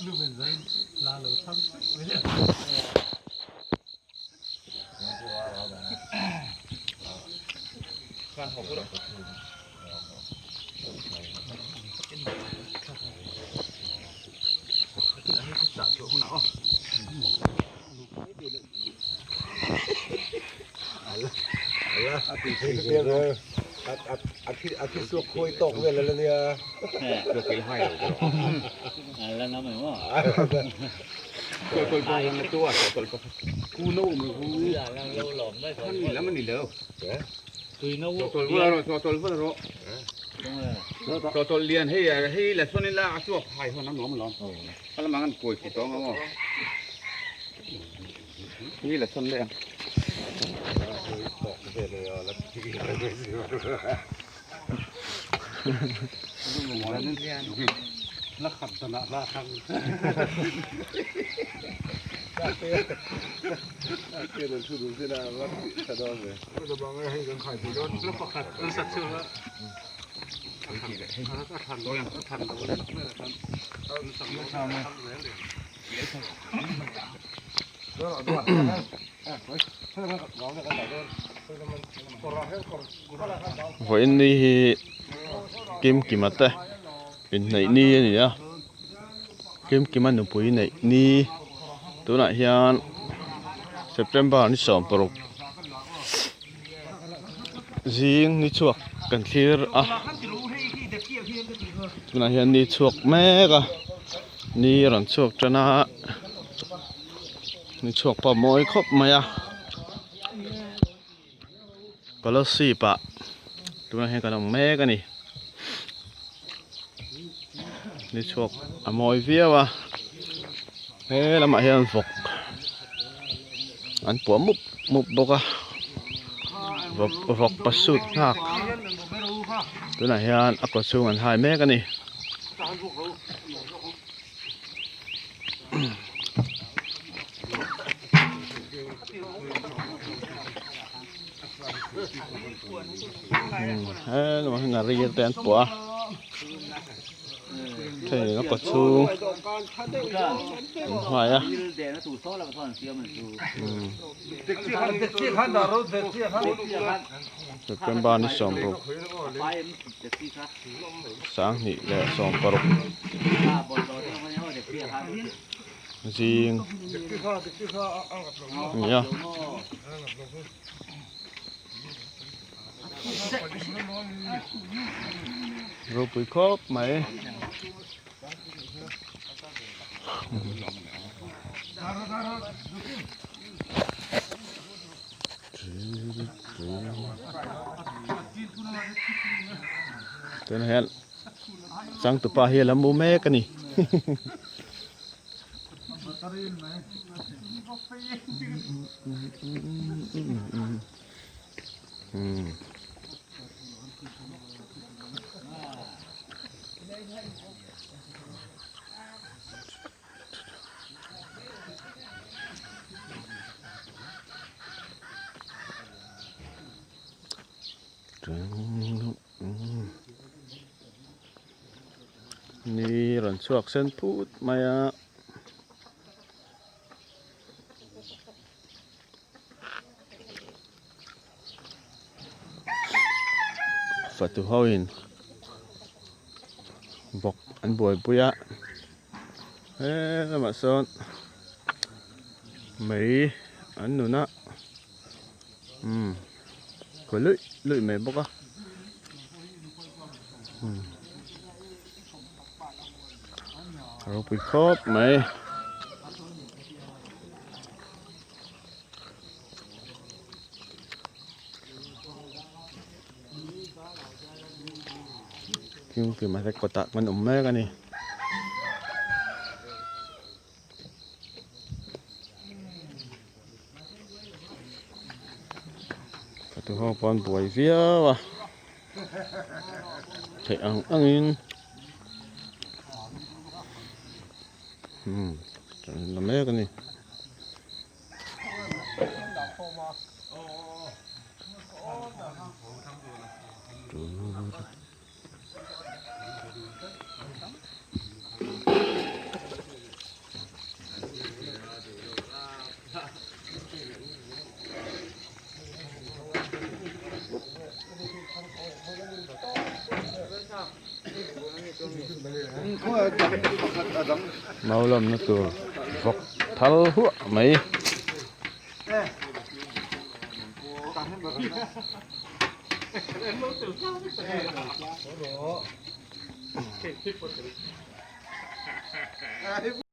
ลูกเป็นไรลาเราทั้งไม่ได้การหอบก็ได้จับตัวคุณเอาอาทิตย์สุกคุยตกเวลาแล้วเนี่ยเลือกกินให้แล้วน้ำมันว่าคุยกันในตัวกูโน่มันกูแล้วเราหลอมได้ก่อน มันแล้วมันนี่เด้อคุยโน้ตตัวเรียนให้แหละส่วนนี้ละชั่วพายเท่านั้นหนอมันร้อนถ้าละมันกุยกี่ตัวมั้งนี่แหละส่วนเรียนตกเสร็จเลยแล้วที่อะไรไม่สินักขันชนะลาทังเกิดอะไรขึ้นดูสินะว่าขดอนเลยก็จะบอกให้กันไข่ไปโดนแล้วก็ขัดสัตว์เชื่อแล้วก็ทันตัวอย่างก็ทันตัวนั้นไม่ทันเอาสังเกตทำไหมvậy đi kim mặt đây bên này ni này nhá kim ăn được bụi này ni tối nay hiện September ni sớm bro riêng ni chuột cần clear à tối nay hiện ni chuột mẹ cả ni rắn chuột cho na ni chuột pa mồi khóc mày à kalau si pak tu nak yang kadang mek ni ni chuột amoy vía wa lama hian vok an puam mup boka vok pasut hak tu nak hian akwa chung an hai mek ani nó là riêng tên của thì nó có chung hoài á được cái ban đi sòng bột sáng thì để sòng bột riêng nhá rồi bụi khốp mày tên hẹn sang tụi pa hier là mua mẹ cái nàyนี่หล่อนชวกเส้นพูดมาอ่ะฝัดตัวเขาเห็นบอกอันบ่อยปุยะแล้วมาซ้อนไม่อันนู้นนะก็ลุยไม่บอกอ่ะเราไปครบไหมคือมาจากกตักมันแม่กันนี่ตัวห้องปอนป่วยเสียวะใช่อังอินlà mấy cái này mau lầm nó từ vọc thal hụa mấy